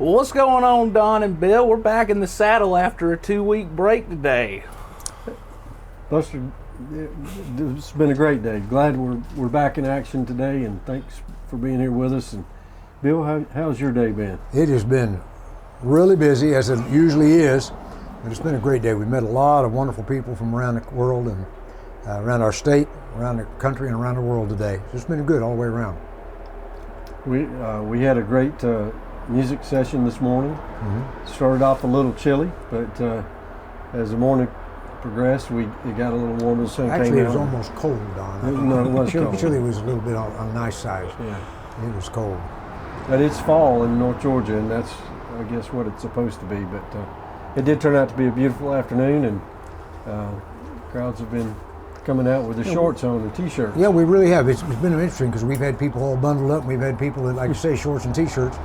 Well, what's going on, Don and Bill? We're back in the saddle after a 2-week break today. Buster, it's been a great day. Glad we're back in action today, and thanks for being here with us. And Bill, how's your day been? It has been really busy, as it usually is, but it's been a great day. We've met a lot of wonderful people from around the world and around our state, around the country, and around the world today. So it's been good all the way around. We had a great music session this morning. Mm-hmm. Started off a little chilly, but as the morning progressed, it got a little warmer. The sun came out. Actually, it was almost cold, Don. No, it was cold. Chilly was a little bit on the nice side. Yeah. It was cold. But it's fall in North Georgia, and that's, I guess, what it's supposed to be. But it did turn out to be a beautiful afternoon, and crowds have been coming out with the shorts on and t-shirts. Yeah, we really have. It's been interesting because we've had people all bundled up. We've had people that, like you say, shorts and t-shirts.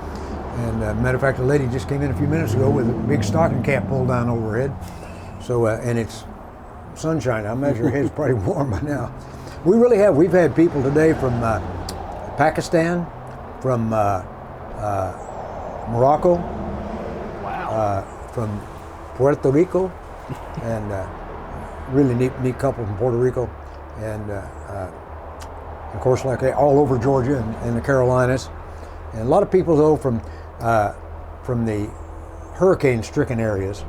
And matter of fact, a lady just came in a few minutes ago with a big stocking cap pulled down over her head. So, and it's sunshine. I imagine her head's probably warm by now. We really have. We've had people today from Pakistan, from Morocco, wow, from Puerto Rico, and really neat couple from Puerto Rico, and of course, like all over Georgia and the Carolinas, and a lot of people though from the hurricane-stricken areas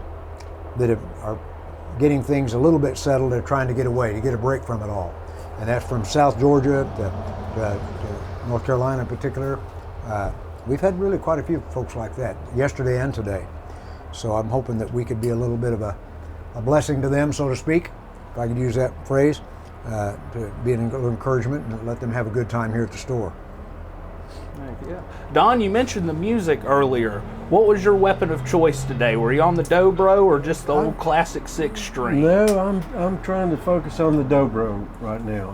that are getting things a little bit settled. They're trying to get away, to get a break from it all, and that's from South Georgia to North Carolina in particular. We've had really quite a few folks like that yesterday and today, so I'm hoping that we could be a little bit of a blessing to them, so to speak, if I could use that phrase, to be an encouragement and let them have a good time here at the store. Yeah. Don, you mentioned the music earlier. What was your weapon of choice today? Were you on the dobro or just the old classic 6-string? No, I'm trying to focus on the dobro right now.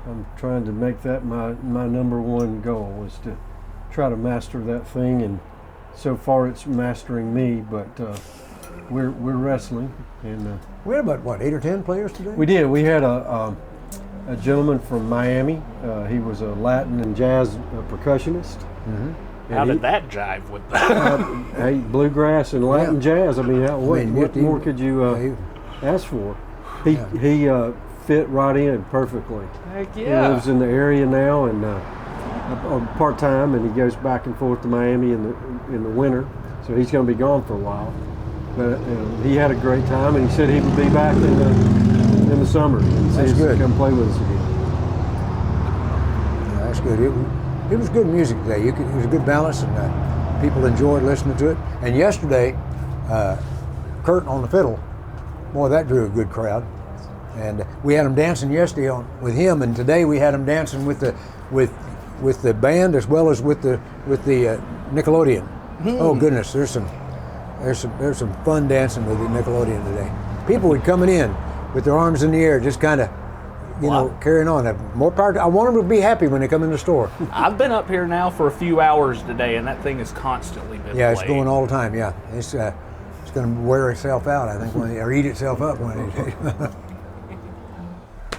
I'm trying to make that my number one goal, is to try to master that thing, and so far it's mastering me, but we're wrestling. And we had about 8 or 10 players today? We did. We had a gentleman from Miami. He was a Latin and jazz percussionist. Mm-hmm. How did that jive with that? Hey, bluegrass and Latin jazz. I mean, what more could you ask for? He fit right in perfectly. Heck yeah. He lives in the area now, and part time, and he goes back and forth to Miami in the winter. So he's going to be gone for a while. But he had a great time, and he said he would be back in the summer and see if he could come play with us again. Yeah, that's good. It was good music today. It was a good balance, and people enjoyed listening to it. And yesterday, Kurt on the fiddle, boy, that drew a good crowd. And we had him dancing yesterday with him, and today we had him dancing with the band as well as with the Nickelodeon. Oh goodness, there's some fun dancing with the Nickelodeon today. People were coming in with their arms in the air, just kind of, carrying on. More power. I want them to be happy when they come in the store. I've been up here now for a few hours today, and that thing has constantly been Yeah, it's playing. going all the time. Yeah, it's going to wear itself out, I think, or eat itself up one of these days.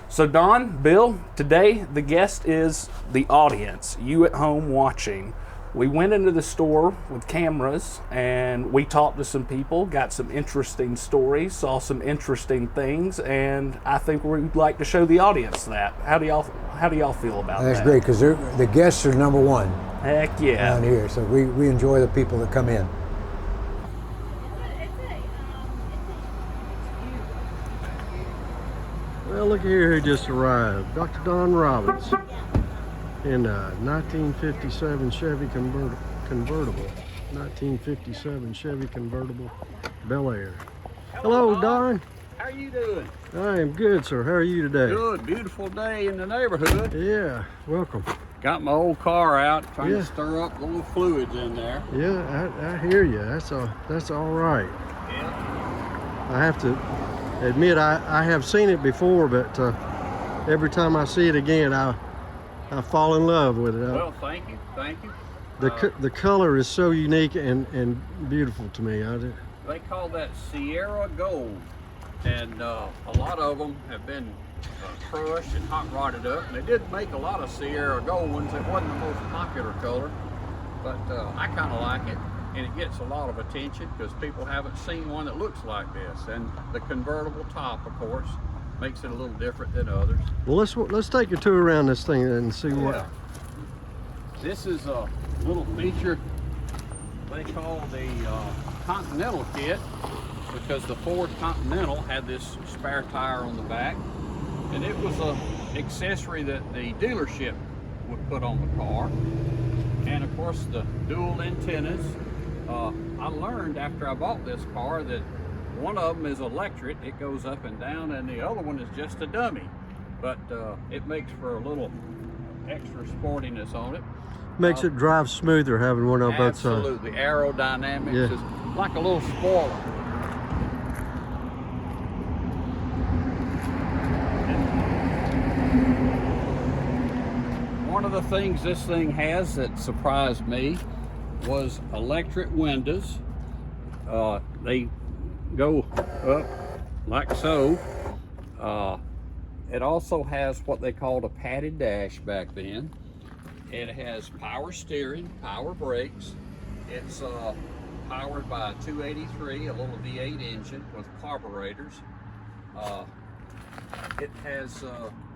So Don, Bill, today the guest is the audience, you at home watching. We went into the store with cameras and we talked to some people, got some interesting stories, saw some interesting things, and I think we'd like to show the audience that. How do y'all feel about that? That's great, because the guests are number one. Heck yeah. Down here, so we enjoy the people that come in. Well, look here who just arrived. Dr. Don Robbins in a 1957 Chevy convertible. 1957 Chevy convertible Bel Air. Hello, Don. How are you doing? I am good, sir. How are you today? Good. Beautiful day in the neighborhood. Yeah, welcome. Got my old car out, trying to stir up the little fluids in there. Yeah, I hear you. That's all right. Yeah. I have to admit, I have seen it before, but every time I see it again, I fall in love with it. Well, thank you. The color is so unique and beautiful to me. They call that Sierra Gold, and a lot of them have been crushed and hot rodded up. And they did make a lot of Sierra Gold ones. It wasn't the most popular color, but I kind of like it, and it gets a lot of attention because people haven't seen one that looks like this. And the convertible top, of course, makes it a little different than others. Well, let's take a tour around this thing and see what. This is a little feature they call the Continental kit, because the Ford Continental had this spare tire on the back, and it was an accessory that the dealership would put on the car. And of course the dual antennas. I learned after I bought this car that one of them is electric, it goes up and down, and the other one is just a dummy, but it makes for a little extra sportiness on it. Makes it drive smoother having one on both sides. Absolutely, aerodynamics is like a little spoiler. One of the things this thing has that surprised me was electric windows. They go up like so. It also has what they called a padded dash back then. It has power steering, power brakes. It's powered by a 283, a little V8 engine with carburetors. It has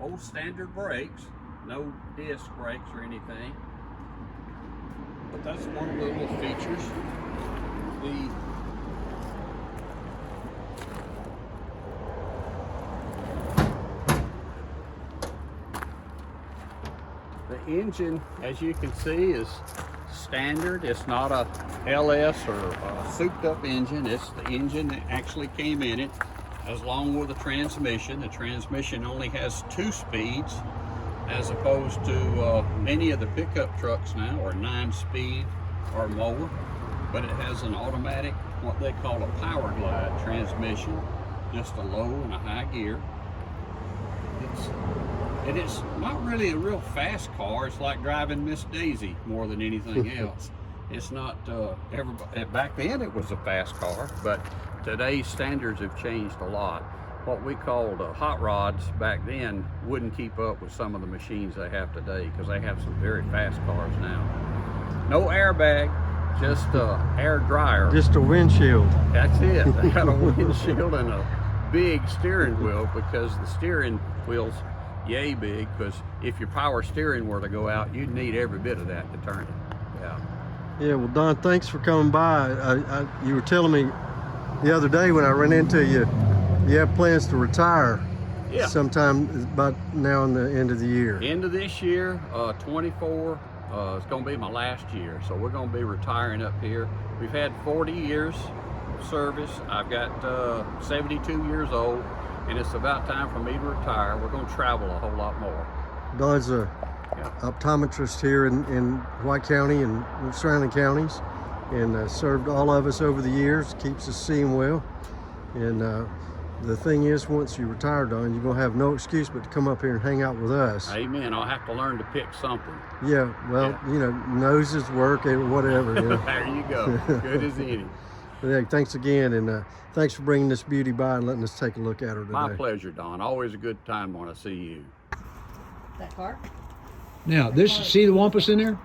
old standard brakes, no disc brakes or anything. But that's one of the little features. The engine, as you can see, is standard. It's not a LS or a souped up engine. It's the engine that actually came in it, as long with the transmission. The transmission only has 2 speeds, as opposed to many of the pickup trucks now are 9-speed or more. But it has an automatic, what they call a power glide transmission, just a low and a high gear. It's not really a real fast car. It's like driving Miss Daisy more than anything else. It's not, back then it was a fast car, but today's standards have changed a lot. What we called hot rods back then wouldn't keep up with some of the machines they have today, because they have some very fast cars now. No airbag, just air dryer. Just a windshield. That's it. They got a windshield and a big steering wheel, because the steering wheel's yay big, because if your power steering were to go out, you'd need every bit of that to turn it. Yeah, well, Don, thanks for coming by. You were telling me the other day when I ran into you, you have plans to retire sometime about now in the end of the year. End of this year, 24, it's going to be my last year, so we're going to be retiring up here. We've had 40 years of service. I've got 72 years old, and it's about time for me to retire. We're going to travel a whole lot more. Don's a optometrist here in White County and surrounding counties, and served all of us over the years, keeps us seeing well. And the thing is, once you retire, Don, you're going to have no excuse but to come up here and hang out with us. Amen. I'll have to learn to pick something. Yeah, well, you know, noses work and whatever. You know. There you go. Good as any. But, yeah, thanks again, and thanks for bringing this beauty by and letting us take a look at her today. My pleasure, Don. Always a good time when I see you. That car? Now, see the wampus in there?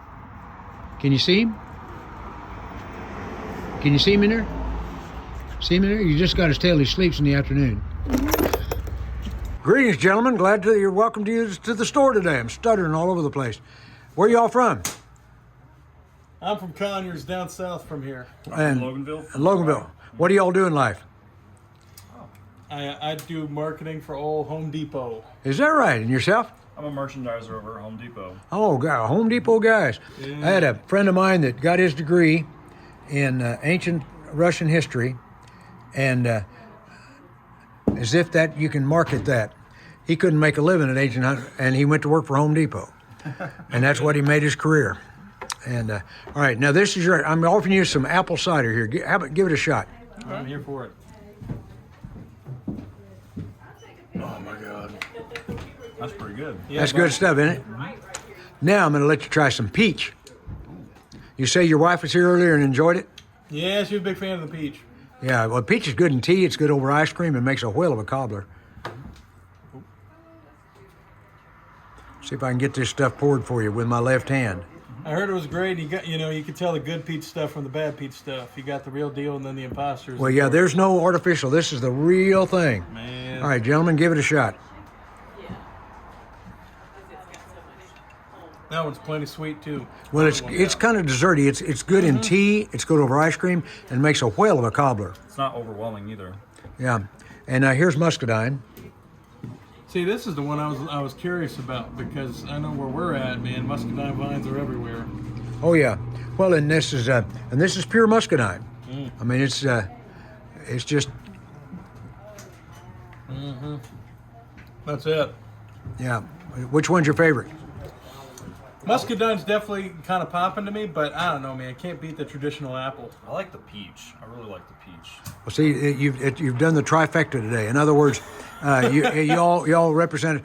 Can you see him? Can you see him in there? See him in there? You just got his tail. He sleeps in the afternoon. Greetings, gentlemen. Glad to you're welcome to the store today. I'm stuttering all over the place. Where y'all from? I'm from Conyers, down south from here. And Loganville. Loganville. What do y'all do in life? I do marketing for old Home Depot. Is that right? And yourself? I'm a merchandiser over at Home Depot. Oh, God, Home Depot guys. Yeah. I had a friend of mine that got his degree in ancient Russian history, and as if that you can market that. He couldn't make a living at ancient, and he went to work for Home Depot, and that's what he made his career. And all right, now this is I'm offering you some apple cider here. Give it a shot. I'm here for it. Oh my God, That's pretty good. yeah, That's good stuff, isn't it? Now I'm going to let you try some peach. You say your wife was here earlier and enjoyed it? Yeah, she was a big fan of the peach. Yeah, well, peach is good in tea. It's good over ice cream and makes a whale of a cobbler. See if I can get this stuff poured for you with my left hand. I heard it was great. You got, you could tell the good peach stuff from the bad peach stuff. You got the real deal, and then the imposters. Well, yeah, there's no artificial. This is the real thing. Man. All right, gentlemen, give it a shot. That one's plenty sweet too. Well, it's kind of desserty. It's good in tea. It's good over ice cream, and makes a whale of a cobbler. It's not overwhelming either. Yeah, and here's muscadine. See, this is the one I was curious about because I know where we're at, man. Muscadine vines are everywhere. Oh yeah. Well, and this is pure muscadine. I mean, it's just That's it. yeah. Which one's your favorite? Muscadine's definitely kind of popping to me, but I don't know, man. Can't beat the traditional apple. I like the peach. I really like the peach. Well, see, you've done the trifecta today. In other words, you all represent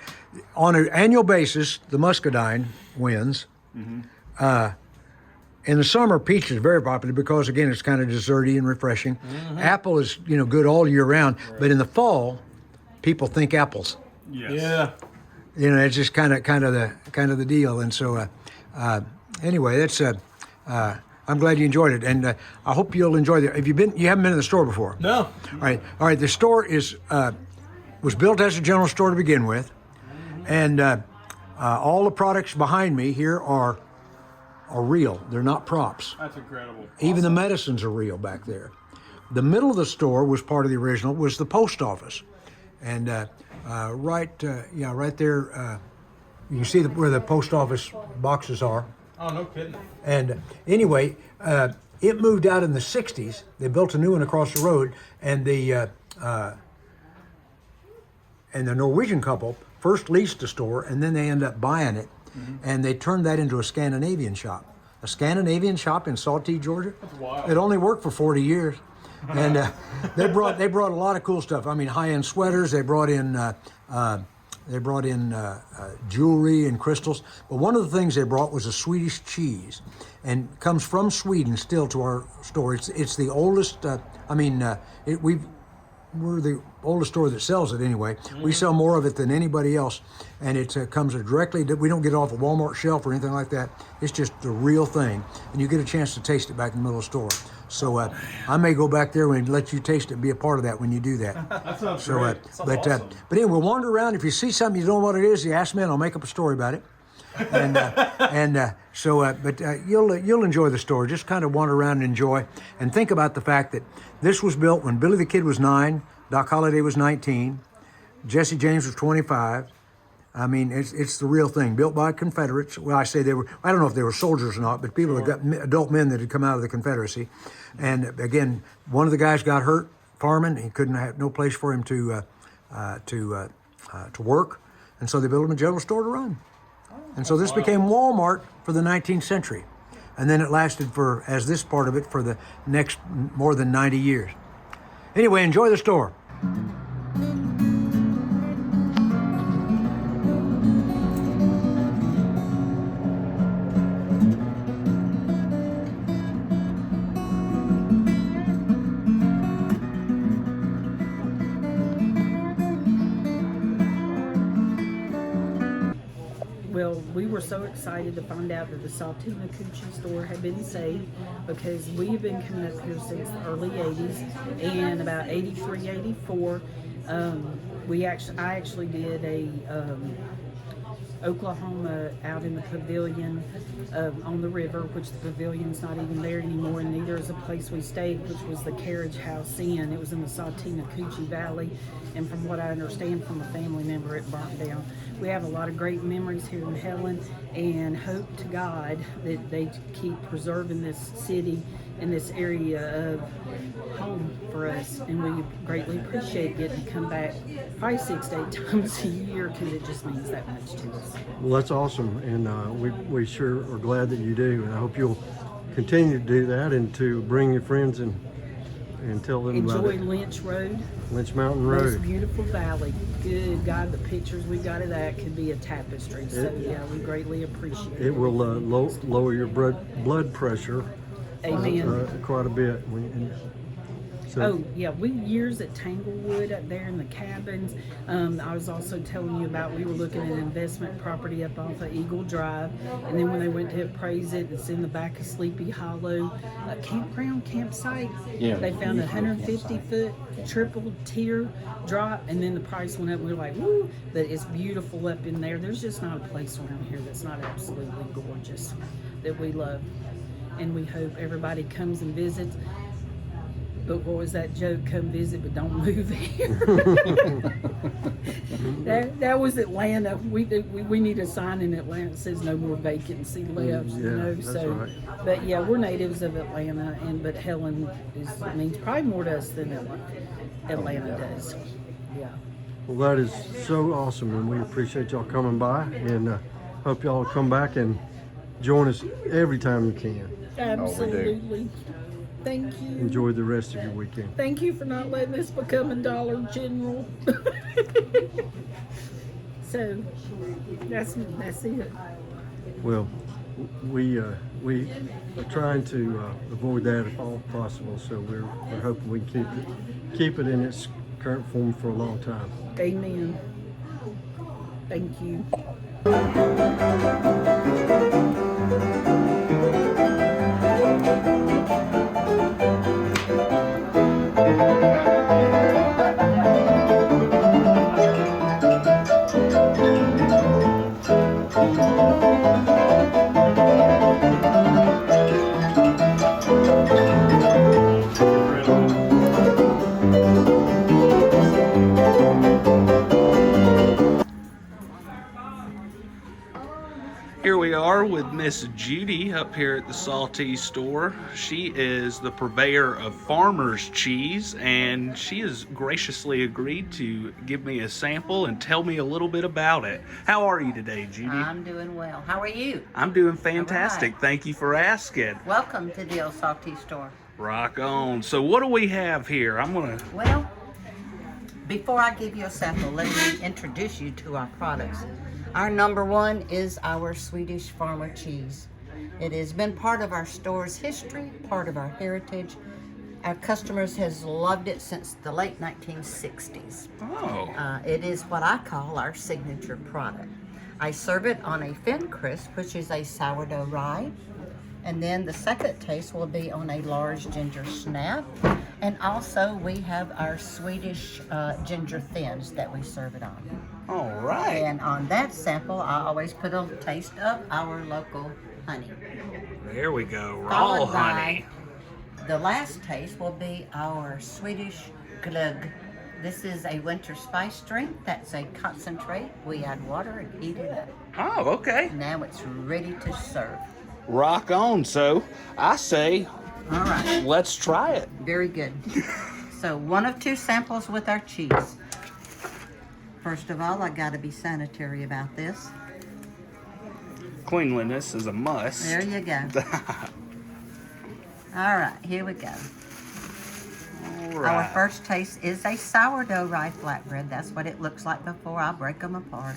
on an annual basis. The muscadine wins. In the summer, peach is very popular because again, it's kind of desserty and refreshing. Apple is good all year round, but in the fall, people think apples. Yes. Yeah. It's just kind of the deal. And so, anyway, that's. I'm glad you enjoyed it, and I hope you'll enjoy it. You haven't been in the store before? No. All right. The store was built as a general store to begin with, and all the products behind me here are real. They're not props. That's incredible. Even the medicines are real back there. The middle of the store was part of the original, was the post office, and right there, you can see where the post office boxes are. Oh, no kidding. And anyway, it moved out in the '60s. They built a new one across the road, and the Norwegian couple first leased the store, and then they ended up buying it, and they turned that into a Scandinavian shop. A Scandinavian shop in Sautee, Georgia. That's wild. It only worked for 40 years, and they brought a lot of cool stuff. I mean, high-end sweaters. They brought in jewelry and crystals. But one of the things they brought was a Swedish cheese, and comes from Sweden still to our store. It's the oldest. We're the oldest store that sells it anyway. We sell more of it than anybody else, and it comes directly. We don't get it off a Walmart shelf or anything like that. It's just the real thing, and you get a chance to taste it back in the middle of the store. So I may go back there and let you taste it, and be a part of that when you do that. That sounds So, great. but anyway, we'll wander around. If you see something you don't know what it is, you ask me, and I'll make up a story about it. And you'll enjoy the store. Just kind of wander around and enjoy, and think about the fact that this was built when Billy the Kid was 9, Doc Holliday was 19, Jesse James was 25. I mean, it's the real thing. Built by Confederates. Well, I say they were. I don't know if they were soldiers or not, but people that got adult men that had come out of the Confederacy. And again, one of the guys got hurt farming. He couldn't have no place for him to work, and so they built him a general store to run. And so this became Walmart for the 19th century. And then it lasted as this part of it, for the next more than 90 years. Anyway, enjoy the store. Well, we were so excited to find out that the Sautee store had been saved, because we've been coming up here since the early 80s, and about 83, 84, I actually did a Oklahoma out in the pavilion on the river, which the pavilion's not even there anymore, and neither is the place we stayed, which was the Carriage House Inn. It was in the Sautee Valley, and from what I understand from a family member, it burnt down. We have a lot of great memories here in Helen, and hope to God that they keep preserving this city and this area of home for us, and we greatly appreciate getting to come back probably 6 to 8 times a year, because it just means that much to us. Well, that's awesome, and we sure are glad that you do, and I hope you'll continue to do that, and to bring your friends and tell them about Enjoy it. Lynch Road, Lynch Mountain most Road. beautiful valley. Good God, the pictures we got of that could be a tapestry. So yeah, we greatly appreciate it. It will lower your blood pressure Amen. quite a bit. So, Oh, yeah, we years at Tanglewood up there in the cabins. I was also telling you about we were looking at an investment property up off of Eagle Drive. And then when they went to appraise it, it's in the back of Sleepy Hollow, a campsite. Yeah. They found a 150-foot triple tier drop, and then the price went up. We were like, woo, but it's beautiful up in there. There's just not a place around here that's not absolutely gorgeous that we love. And we hope everybody comes and visits. But what was that joke? Come visit, but don't move here. that was Atlanta. We need a sign in Atlanta that says no more vacancy left. Yeah, that's So, right. but yeah, we're natives of Atlanta, but Helen means probably more to us than Atlanta does. Yeah. well, that is so awesome, and we appreciate y'all coming by, and hope y'all will come back and join us every time you can. Absolutely. Thank you. Enjoy the rest of your weekend. Thank you for not letting us become a Dollar General. So that's it. Well, we are trying to avoid that if all possible. So we're hoping we can keep it in its current form for a long time. Amen. Thank you. Here we are with Miss Judy up here at the Sautee Store. She is the purveyor of farmer's cheese, and she has graciously agreed to give me a sample and tell me a little bit about it. How are you today, Judy? I'm doing well. How are you? I'm doing fantastic. All right. Thank you for asking. Welcome to the Old Sautee Store. Rock on. So what do we have here? Well, before I give you a sample, let me introduce you to our products. Our number one is our Swedish farmer cheese. It has been part of our store's history, part of our heritage. Our customers has loved it since the late 1960s. Oh. It is what I call our signature product. I serve it on a Thin Crisp, which is a sourdough rye. And then the second taste will be on a large ginger snap. And also we have our Swedish ginger thins that we serve it on. All right. And on that sample, I always put a taste of our local honey. There we go. Raw Followed by honey. The last taste will be our Swedish glögg. This is a winter spice drink that's a concentrate. We add water and heat it up. Oh, okay. Now it's ready to serve. Rock on. So I say, All right, let's try it. very good. So one of two samples with our cheese. First of all, I gotta be sanitary about this. Cleanliness is a must. There you go. All right, here we go. All Our right. first taste is a sourdough rye flatbread. That's what it looks like before I break them apart.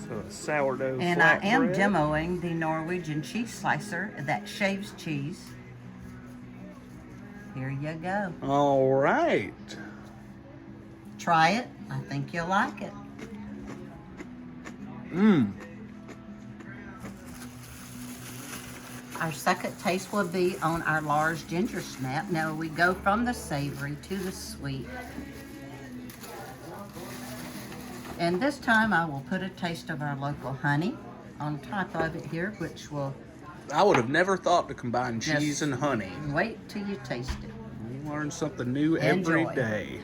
So a sourdough And I am flatbread. demoing the Norwegian cheese slicer that shaves cheese. Here you go. All right. Try it. I think you'll like it. Mmm. Our second taste will be on our large ginger snap. Now we go from the savory to the sweet. And this time I will put a taste of our local honey on top of it here, which will I would have never thought to combine Yes. cheese and honey. wait till you taste it. You learn something new every Enjoy. day.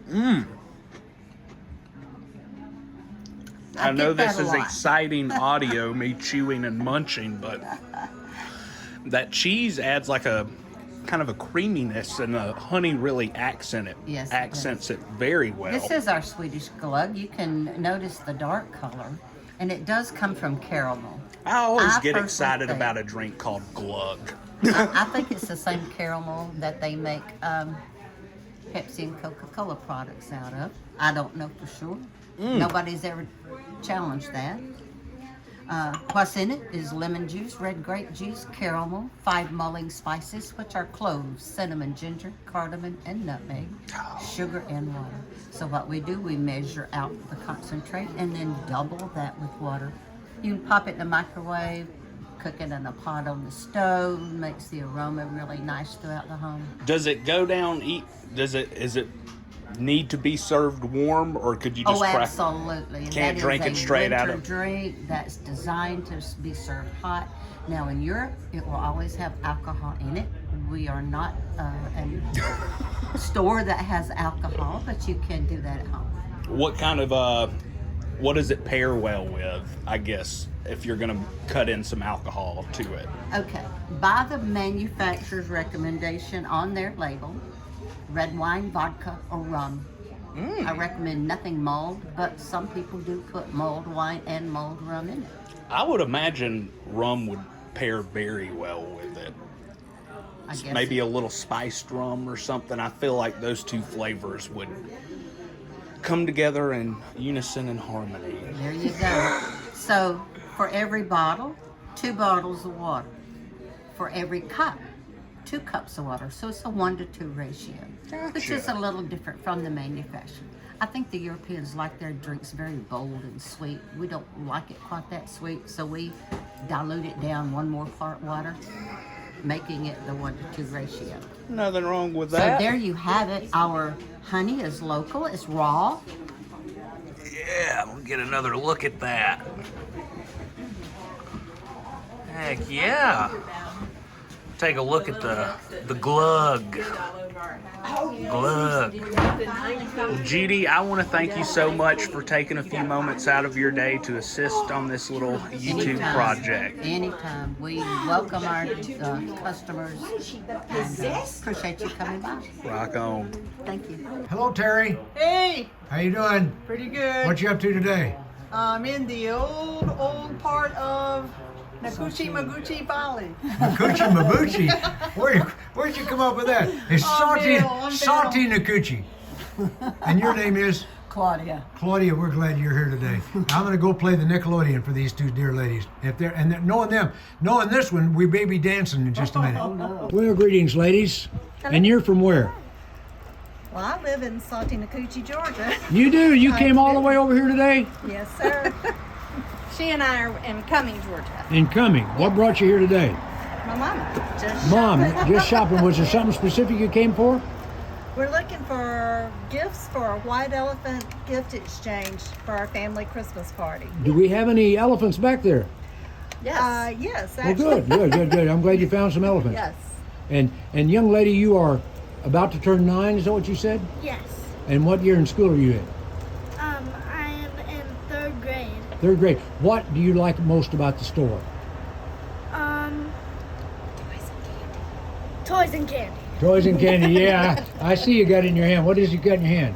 Mmm. I know get that this a is lot. exciting audio, me chewing and munching, but that cheese adds like a kind of a creaminess, and the honey really Yes, it accents it very well. This is our Swedish glögg. You can notice the dark color, and it does come from caramel. I always I get personally excited think- about a drink called glug. I think it's the same caramel that they make Pepsi and Coca-Cola products out of. I don't know for sure. Nobody's ever challenged that. What's in it is lemon juice, red grape juice, caramel, 5 mulling spices, which are cloves, cinnamon, ginger, cardamom, and nutmeg, sugar, and water. So what we do, we measure out the concentrate and then double that with water. You can pop it in the microwave, cook it in a pot on the stove, makes the aroma really nice throughout the home. Does it go down? Is it need to be served warm, or could you just crack? Absolutely. Can't drink it straight out of. Drink that's designed to be served hot. Now in Europe, it will always have alcohol in it. We are not a store that has alcohol, but you can do that at home. What kind of what does it pair well with? I guess if you're gonna cut in some alcohol to it. Okay, by the manufacturer's recommendation on their label, red wine, vodka, or rum. I recommend nothing mulled, but some people do put mulled wine and mulled rum in it. I would imagine rum would pair very well with it. I guess Maybe a little spiced rum or something. I feel like those two flavors would come together in unison and harmony. There you go. So for every bottle, 2 bottles of water. For every cup, 2 cups of water. So it's a 1-to-2 ratio, which is a little different from the manufacturer. I think the Europeans like their drinks very bold and sweet. We don't like it quite that sweet, so we dilute it down 1 more part water, making it the 1-to-2 ratio. Nothing wrong with So that. there you have it. Our honey is local, it's raw. Yeah, we'll get another look at that. Heck yeah. Take a look at the glug. Glug. Well, Judy, I want to thank you so much for taking a few moments out of your day to assist on this little YouTube project. Anytime. We welcome our customers and appreciate you coming by. Rock on. Thank you. Hello, Terry. Hey, How you doing? pretty good. What you up to today? I'm in the old part of Nakuchi Maguchi Valley. Makuchi Mabuchi. Where'd you come up with that? It's I'm Sautee Nakuchi. And your name is? Claudia. Claudia, we're glad you're here today. I'm gonna go play the Nickelodeon for these 2 dear ladies. Knowing this one, we may be dancing in just a minute. Well, greetings, ladies. And you're from where? Well, I live in Sautee Nakuchi, Georgia. You do? You came all the way over here today? Yes, sir. She and I are in Cumming, Georgia. In Cumming. What brought you here today? My mama. Just Mom, shopping. just shopping. Was there something specific you came for? We're looking for gifts for a white elephant gift exchange for our family Christmas party. Do we have any elephants back there? Yes. Yes, Well, actually. good. I'm glad you found some elephants. Yes. And young lady, you are about to turn 9, is that what you said? Yes. And what year in school are you in? I am in 3rd grade. 3rd grade. What do you like most about the store? Toys and candy. Toys and candy, yeah. I see you got it in your hand. What is you got in your hand?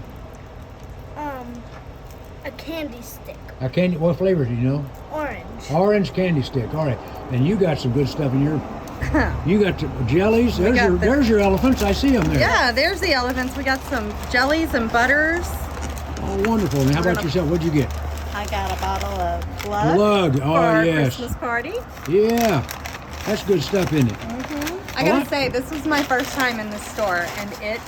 A candy stick. A candy, what flavor do you know? Orange. Orange candy stick, all right. And you got some good stuff in your, you got jellies. There's your elephants, I see them there. Yeah, there's the elephants. We got some jellies and butters. Oh, wonderful. And how about yourself? What'd you get? I got a bottle of glug. Glug, oh for our yes. Christmas party. Yeah, that's good stuff, isn't it? I gotta say, this was my first time in this store, and it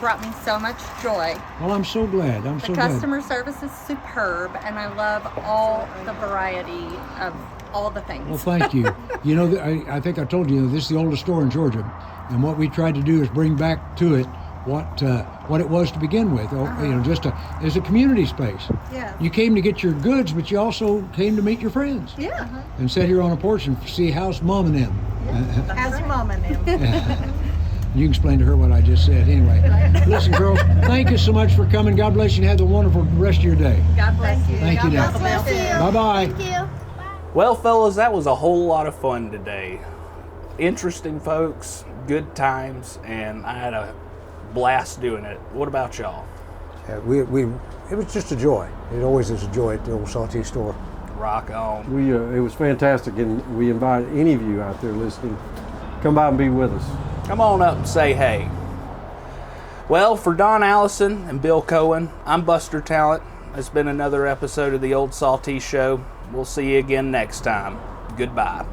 brought me so much joy. Well, I'm so glad. I'm The so glad. customer service is superb, and I love all the variety of all the things. Well, thank you. You know, I think I told you, this is the oldest store in Georgia, and what we tried to do is bring back to it what it was to begin with. You know, just as a community space. Yeah. You came to get your goods, but you also came to meet your friends. Yeah. And sit here on a porch and see how's mom and them. How's your mom and them? You can explain to her what I just said. Anyway, listen, girls, thank you so much for coming. God bless you and have a wonderful rest of your day. God bless you. Thank you, now. God bless you. Bye-bye. Thank you. Well, fellas, that was a whole lot of fun today. Interesting folks, good times, and I had a blast doing it. What about y'all? Yeah, it was just a joy. It always is a joy at the Old Sautee Store. Rock on. It was fantastic, and we invite any of you out there listening, come by and be with us. Come on up and say hey. Well, for Don Allison and Bill Cohen, I'm Buster Talent. It's been another episode of the Old Sautee Show. We'll see you again next time. Goodbye.